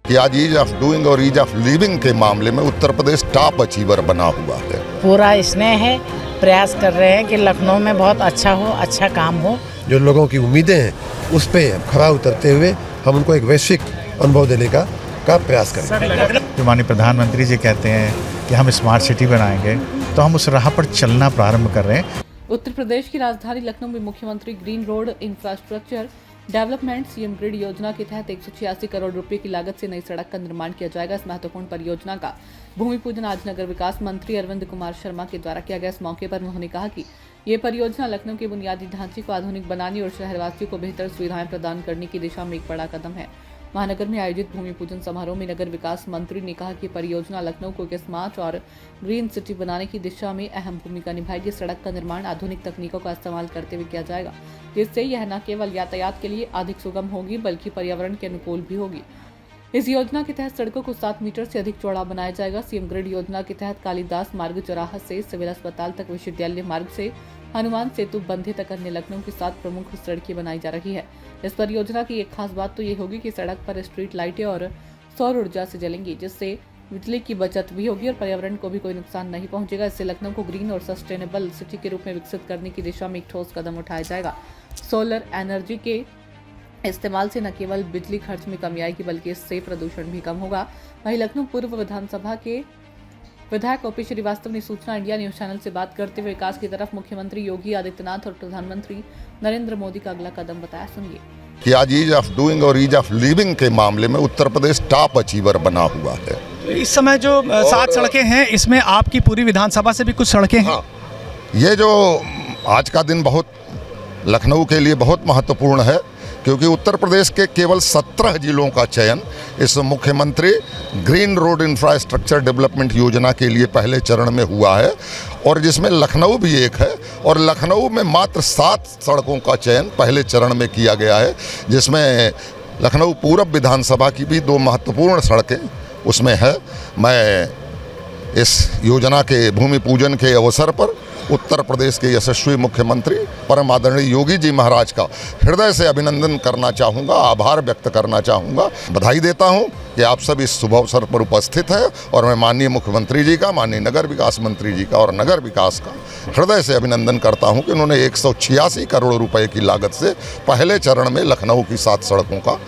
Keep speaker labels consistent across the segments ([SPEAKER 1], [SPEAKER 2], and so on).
[SPEAKER 1] कि आज ease of doing और ईज ऑफ लिविंग के मामले में उत्तर प्रदेश टॉप अचीवर बना हुआ है।
[SPEAKER 2] पूरा स्नेह है, प्रयास कर रहे हैं कि लखनऊ में बहुत अच्छा हो, अच्छा काम हो।
[SPEAKER 3] जो लोगों की उम्मीदें हैं उस पे खरा उतरते हुए हम उनको एक वैश्विक अनुभव देने का प्रयास करें।
[SPEAKER 4] जो माननीय प्रधानमंत्री जी कहते हैं कि हम स्मार्ट सिटी बनाएंगे, तो हम उस राह पर चलना प्रारंभ कर रहे हैं।
[SPEAKER 5] उत्तर प्रदेश की राजधानी लखनऊ में मुख्यमंत्री green road infrastructure development CM grid योजना के तहत 186 करोड़ रुपए की लागत से नई सड़क का निर्माण किया जाएगा। इस महत्वपूर्ण परियोजना का भूमि पूजन आज नगर विकास मंत्री अरविंद कुमार शर्मा के द्वारा किया गया। इस मौके पर उन्होंने कहा कि ये परियोजना लखनऊ के बुनियादी ढांचे को आधुनिक बनाने और शहरवासियों को बेहतर सुविधाएं प्रदान करने की दिशा में एक बड़ा कदम है। महानगर में आयोजित भूमि पूजन समारोह में नगर विकास मंत्री ने कहा कि परियोजना लखनऊ को एक स्मार्ट और ग्रीन सिटी बनाने की दिशा में अहम भूमिका निभाएगी। सड़क का निर्माण आधुनिक तकनीकों का इस्तेमाल करते हुए किया जाएगा, जिससे यह न केवल यातायात के लिए अधिक सुगम होगी बल्कि पर्यावरण के अनुकूल भी होगी। इस योजना के तहत सड़कों को 7 मीटर से अधिक चौड़ा बनाया जाएगा। सीएम ग्रिड योजना के तहत कालिदास मार्ग चौराहा से सिविल अस्पताल तक, विश्वविद्यालय मार्ग से हनुमान सेतु बंधे तक अन्य लखनऊ की 7 प्रमुख सड़कें बनाई जा रही है। इस परियोजना की एक खास बात तो ये होगी कि सड़क पर स्ट्रीट लाइटें और सौर ऊर्जा से जलेंगी, जिससे बिजली की बचत भी होगी और पर्यावरण को भी कोई नुकसान नहीं पहुंचेगा। इससे लखनऊ को ग्रीन और सस्टेनेबल सिटी के रूप में विकसित करने की दिशा में एक ठोस कदम उठाया जाएगा। सोलर एनर्जी के इस्तेमाल से न केवल बिजली खर्च में कमी आएगी बल्कि इससे प्रदूषण भी कम होगा। वहीं लखनऊ पूर्व विधानसभा के विधायक ओपी श्रीवास्तव ने सूचना इंडिया न्यूज चैनल से बात करते हुए विकास की तरफ मुख्यमंत्री योगी आदित्यनाथ और प्रधानमंत्री नरेंद्र मोदी का अगला कदम बताया। सुनिए
[SPEAKER 1] कि आज ईज ऑफ डूइंग और ईज ऑफ लिविंग के मामले में उत्तर प्रदेश टॉप अचीवर बना हुआ है।
[SPEAKER 6] इस समय जो 7 सड़कें हैं, इसमें आपकी पूरी विधानसभा से भी कुछ सड़कें हैं।
[SPEAKER 1] ये जो आज का दिन बहुत लखनऊ के लिए बहुत महत्वपूर्ण है, क्योंकि उत्तर प्रदेश के केवल 17 जिलों का चयन इस मुख्यमंत्री ग्रीन रोड इंफ्रास्ट्रक्चर डेवलपमेंट योजना के लिए पहले चरण में हुआ है, और जिसमें लखनऊ भी एक है। और लखनऊ में मात्र 7 सड़कों का चयन पहले चरण में किया गया है, जिसमें लखनऊ पूर्व विधानसभा की भी 2 महत्वपूर्ण सड़कें उसमें है। मैं इस योजना के भूमि पूजन के अवसर पर उत्तर प्रदेश के यशस्वी मुख्यमंत्री परम आदरणीय योगी जी महाराज का हृदय से अभिनंदन करना चाहूँगा, आभार व्यक्त करना चाहूँगा, बधाई देता हूँ कि आप सब इस शुभ अवसर पर उपस्थित हैं। और मैं माननीय मुख्यमंत्री जी का, माननीय नगर विकास मंत्री जी का और नगर विकास का हृदय से अभिनंदन करता हूँ कि उन्होंने 186 करोड़ रुपए की लागत से पहले चरण में लखनऊ की 7 सड़कों का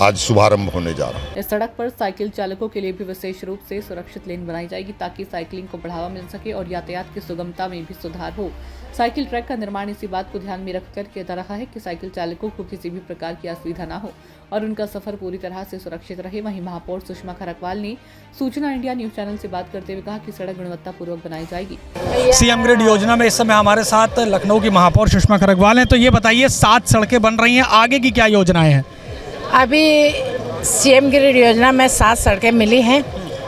[SPEAKER 1] आज शुभारंभ होने जा रहा है।
[SPEAKER 5] इस सड़क पर साइकिल चालकों के लिए भी विशेष रूप से सुरक्षित लेन बनाई जाएगी ताकि साइकिलिंग को बढ़ावा मिल सके और यातायात की सुगमता में भी सुधार हो। साइकिल ट्रैक का निर्माण इसी बात को ध्यान में रखकर किया जा रहा है कि साइकिल चालकों को किसी भी प्रकार की असुविधा न हो और उनका सफर पूरी तरह से सुरक्षित रहे। वहीं महापौर सुषमा खरकवाल ने सूचना इंडिया न्यूज चैनल से बात करते हुए कहा कि सड़क गुणवत्ता पूर्वक बनाई जाएगी।
[SPEAKER 6] सीएम ग्रिड योजना में इस समय हमारे साथ लखनऊ की महापौर सुषमा खरकवाल हैं। तो ये बताइए, 7 सड़कें बन रही हैं, आगे की क्या योजनाएं हैं?
[SPEAKER 2] अभी सीएम ग्रिड योजना में 7 सड़कें मिली हैं,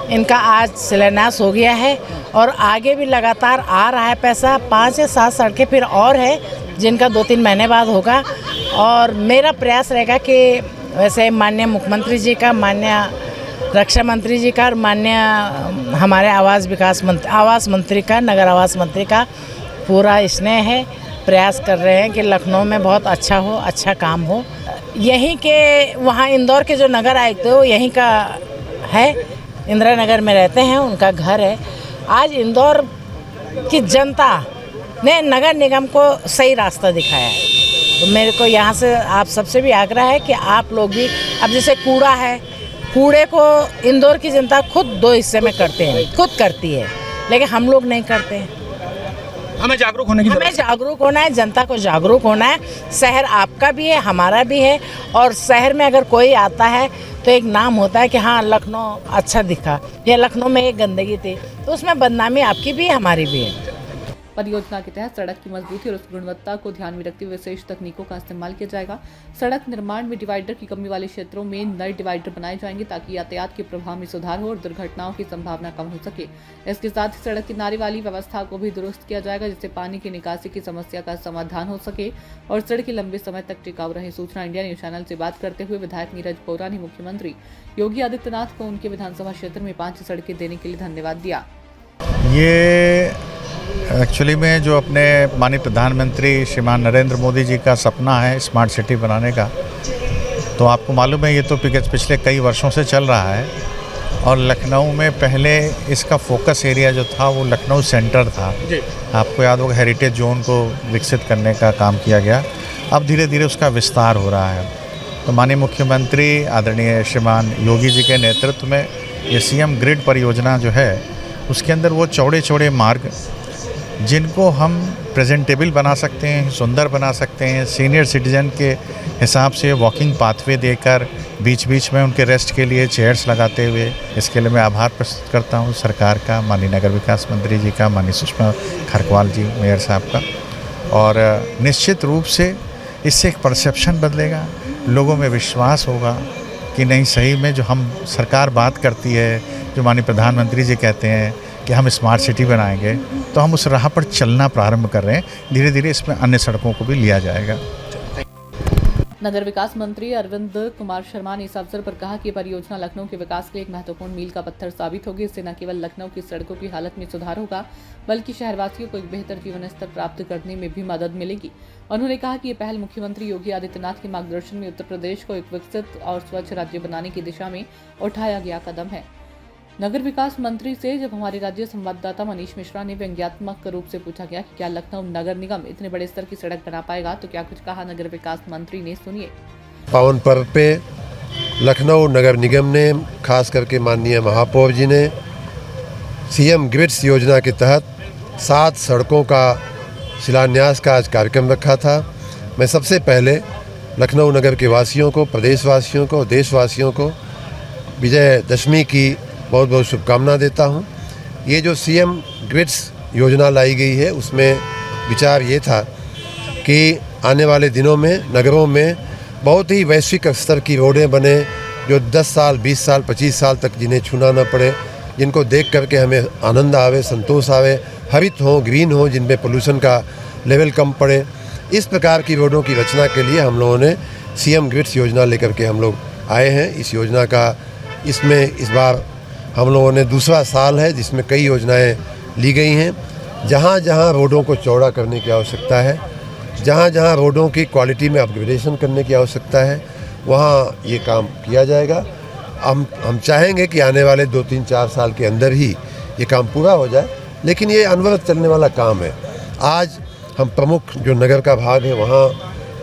[SPEAKER 2] इनका आज शिलान्यास हो गया है और आगे भी लगातार आ रहा है पैसा। 5 या 7 सड़कें फिर और है जिनका 2-3 महीने बाद होगा। और मेरा प्रयास रहेगा कि वैसे माननीय मुख्यमंत्री जी का, माननीय रक्षा मंत्री जी का और माननीय हमारे आवास मंत्री का, नगर आवास मंत्री का पूरा स्नेह है, प्रयास कर रहे हैं कि लखनऊ में बहुत अच्छा हो, अच्छा काम हो। यहीं के वहाँ इंदौर के जो नगर आयुक्त थे वो यहीं का है, इंदिरा नगर में रहते हैं, उनका घर है। आज इंदौर की जनता ने नगर निगम को सही रास्ता दिखाया है। तो मेरे को यहाँ से आप सबसे भी आग्रह है कि आप लोग भी, अब जैसे कूड़ा है, कूड़े को इंदौर की जनता खुद 2 हिस्से में करते हैं, खुद करती है, लेकिन हम लोग नहीं करते हैं।
[SPEAKER 6] हमें जागरूक होने की
[SPEAKER 2] हमें जागरूक होना है, जनता को जागरूक होना है। शहर आपका भी है, हमारा भी है, और शहर में अगर कोई आता है तो एक नाम होता है कि हाँ लखनऊ अच्छा दिखा, या लखनऊ में एक गंदगी थी, तो उसमें बदनामी आपकी भी है, हमारी भी है।
[SPEAKER 5] परियोजना के तहत सड़क की मजबूती और उस गुणवत्ता को ध्यान में रखते हुए विशेष तकनीकों का इस्तेमाल किया जाएगा। सड़क निर्माण में डिवाइडर की कमी वाले क्षेत्रों में नए डिवाइडर बनाए जाएंगे ताकि यातायात के प्रवाह में सुधार हो और दुर्घटनाओं की संभावना कम हो सके। इसके साथ ही सड़क किनारे वाली व्यवस्था को भी दुरुस्त किया जाएगा, जिससे पानी की निकासी की समस्या का समाधान हो सके और सड़कें लंबे समय तक टिकाऊ रहे। सूचना इंडिया न्यूज चैनल से बात करते हुए विधायक नीरज पौरा ने मुख्यमंत्री योगी आदित्यनाथ को उनके विधानसभा क्षेत्र में 5 सड़कें देने के लिए धन्यवाद दिया।
[SPEAKER 4] ये एक्चुअली में जो अपने माननीय प्रधानमंत्री श्रीमान नरेंद्र मोदी जी का सपना है स्मार्ट सिटी बनाने का, तो आपको मालूम है ये तो पिछले कई वर्षों से चल रहा है और लखनऊ में पहले इसका फोकस एरिया जो था वो लखनऊ सेंटर था। आपको याद होगा हेरिटेज जोन को विकसित करने का काम किया गया, अब धीरे धीरे उसका विस्तार हो रहा है। तो माननीय मुख्यमंत्री आदरणीय श्रीमान योगी जी के नेतृत्व में ये सीएम ग्रिड परियोजना जो है उसके अंदर वो चौड़े चौड़े मार्ग जिनको हम प्रेजेंटेबल बना सकते हैं, सुंदर बना सकते हैं, सीनियर सिटीजन के हिसाब से वॉकिंग पाथवे देकर बीच बीच में उनके रेस्ट के लिए चेयर्स लगाते हुए, इसके लिए मैं आभार प्रस्तुत करता हूं सरकार का, माननीय नगर विकास मंत्री जी का, माननीय सुषमा खरगवाल जी मेयर साहब का। और निश्चित रूप से इससे एक परसेप्शन बदलेगा, लोगों में विश्वास होगा कि नहीं सही में जो हम सरकार बात करती है, जो माननीय प्रधानमंत्री जी कहते हैं कि हम स्मार्ट सिटी बनाएंगे, तो हम उस राह पर चलना प्रारंभ कर रहे हैं। धीरे धीरे इसमें अन्य सड़कों को भी लिया जाएगा।
[SPEAKER 5] नगर विकास मंत्री अरविंद कुमार शर्मा ने इस अवसर पर कहा कि परियोजना लखनऊ के विकास के लिए एक महत्वपूर्ण मील का पत्थर साबित होगी। इससे न केवल लखनऊ की सड़कों की हालत में सुधार होगा बल्कि शहरवासियों को एक बेहतर जीवन स्तर प्राप्त करने में भी मदद मिलेगी। उन्होंने कहा कि ये पहल मुख्यमंत्री योगी आदित्यनाथ के मार्गदर्शन में उत्तर प्रदेश को एक विकसित और स्वच्छ राज्य बनाने की दिशा में उठाया गया कदम है। नगर विकास मंत्री से जब हमारे राज्य संवाददाता मनीष मिश्रा ने व्यंग्यात्मक रूप से पूछा गया कि क्या लखनऊ नगर निगम इतने बड़े स्तर की सड़क बना पाएगा, तो क्या कुछ कहा नगर विकास मंत्री ने, सुनिए।
[SPEAKER 3] पावन पर्व पे लखनऊ नगर निगम ने खास करके माननीय महापौर जी ने सीएम ग्रिड्स योजना के तहत 7 सड़कों का शिलान्यास का आज कार्यक्रम रखा था। मैं सबसे पहले लखनऊ नगर के वासियों को, प्रदेशवासियों को, देशवासियों को विजयदशमी की बहुत बहुत शुभकामना देता हूं। ये जो सीएम ग्रिड्स योजना लाई गई है उसमें विचार ये था कि आने वाले दिनों में नगरों में बहुत ही वैश्विक स्तर की रोडें बने, जो 10 साल, 20 साल, 25 साल तक जिन्हें छूना न पड़े, जिनको देख करके हमें आनंद आवे, संतोष आवे, हरित हो, ग्रीन हो, जिनमें पोल्यूशन का लेवल कम पड़े। इस प्रकार की रोडों की रचना के लिए हम लोगों ने सीएम ग्रिड्स योजना लेकर के हम लोग आए हैं। इस योजना का इस बार हम लोगों ने दूसरा साल है जिसमें कई योजनाएं ली गई हैं। जहाँ जहाँ रोडों को चौड़ा करने की आवश्यकता है, जहाँ जहाँ रोडों की क्वालिटी में अपग्रेडेशन करने की आवश्यकता है, वहाँ ये काम किया जाएगा। हम चाहेंगे कि आने वाले 2, 3, 4 साल के अंदर ही ये काम पूरा हो जाए, लेकिन ये अनवरत चलने वाला काम है। आज हम प्रमुख जो नगर का भाग है वहाँ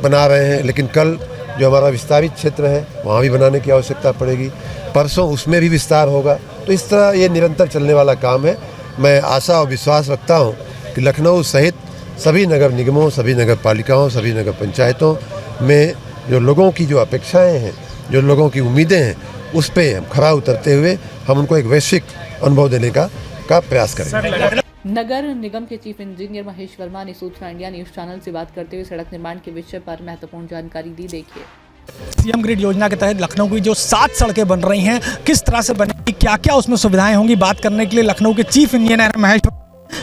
[SPEAKER 3] बना रहे हैं, लेकिन कल जो हमारा विस्तारित क्षेत्र है वहाँ भी बनाने की आवश्यकता पड़ेगी, परसों उसमें भी विस्तार होगा। तो इस तरह ये निरंतर चलने वाला काम है। मैं आशा और विश्वास रखता हूँ कि लखनऊ सहित सभी नगर निगमों, सभी नगर पालिकाओं, सभी नगर पंचायतों में जो लोगों की जो अपेक्षाएं हैं, जो लोगों की उम्मीदें हैं, उस पर खरा उतरते हुए हम उनको एक वैश्विक अनुभव देने का प्रयास करेंगे।
[SPEAKER 5] नगर निगम के चीफ इंजीनियर महेश वर्मा ने सूचना इंडिया न्यूज चैनल से बात करते हुए सड़क निर्माण के विषय पर महत्वपूर्ण जानकारी दी। देखिए,
[SPEAKER 6] सीएम ग्रिड योजना के तहत लखनऊ की जो 7 सड़कें बन रही हैं, किस तरह से बनेगी, क्या क्या उसमें सुविधाएं होंगी, बात करने के लिए लखनऊ के चीफ इंजीनियर महेश।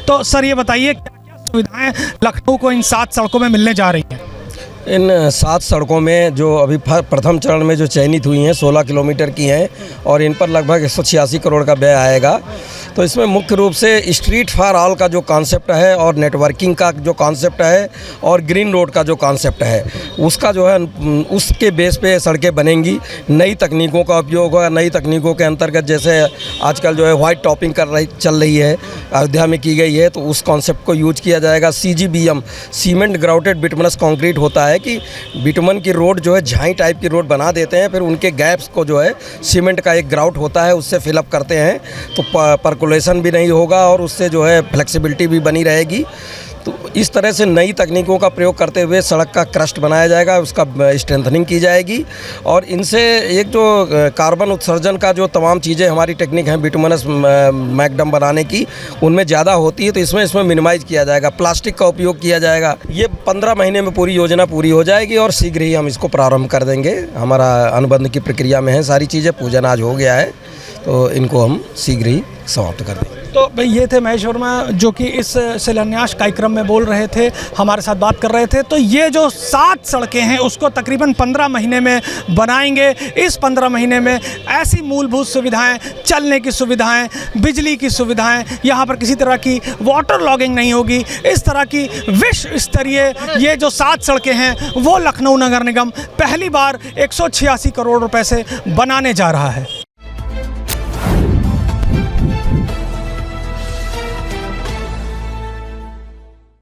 [SPEAKER 6] तो सर ये बताइए क्या क्या सुविधाएं लखनऊ को इन 7 सड़कों में मिलने जा रही हैं?
[SPEAKER 7] इन 7 सड़कों में जो अभी प्रथम चरण में जो चयनित हुई हैं 16 किलोमीटर की हैं और इन पर लगभग 186 करोड़ का व्यय आएगा। तो इसमें मुख्य रूप से स्ट्रीट फॉर ऑल का जो कॉन्सेप्ट है और नेटवर्किंग का जो कॉन्सेप्ट है और ग्रीन रोड का जो कॉन्सेप्ट है उसका जो है उसके बेस पे सड़कें बनेंगी। नई तकनीकों का उपयोग होगा। नई तकनीकों के अंतर्गत जैसे आजकल जो है वाइट टॉपिंग चल रही है, अयोध्या में की गई है, तो उस कॉन्सेप्ट को यूज किया जाएगा। CGBM cement grouted bituminous concrete होता है कि बिटुमन की रोड जो है झाई टाइप की रोड बना देते हैं, फिर उनके गैप्स को जो है सीमेंट का एक ग्राउट होता है उससे फिलअप करते हैं, तो पर्कुलेशन भी नहीं होगा और उससे जो है फ्लेक्सिबिलिटी भी बनी रहेगी। तो इस तरह से नई तकनीकों का प्रयोग करते हुए सड़क का क्रस्ट बनाया जाएगा, उसका स्ट्रेंथनिंग की जाएगी और इनसे एक जो कार्बन उत्सर्जन का जो तमाम चीज़ें हमारी टेक्निक हैं बिटुमिनस मैकडम बनाने की, उनमें ज़्यादा होती है, तो इसमें मिनिमाइज़ किया जाएगा। प्लास्टिक का उपयोग किया जाएगा। ये 15 महीने में पूरी योजना पूरी हो जाएगी और शीघ्र ही हम इसको प्रारंभ कर देंगे। हमारा अनुबंध की प्रक्रिया में है सारी चीज़ें, पूजन आज हो गया है, तो इनको हम शीघ्र ही समाप्त कर देंगे।
[SPEAKER 6] तो भाई ये थे महेश वर्मा जो कि इस शिलान्यास कार्यक्रम में बोल रहे थे, हमारे साथ बात कर रहे थे। तो ये जो 7 सड़कें हैं उसको तकरीबन 15 महीने में बनाएंगे। इस 15 महीने में ऐसी मूलभूत सुविधाएं, चलने की सुविधाएं, बिजली की सुविधाएं, यहाँ पर किसी तरह की वाटर लॉगिंग नहीं होगी। इस तरह की विश्व स्तरीय ये जो 7 सड़कें हैं वो लखनऊ नगर निगम पहली बार 186 करोड़ रुपए से बनाने जा रहा है।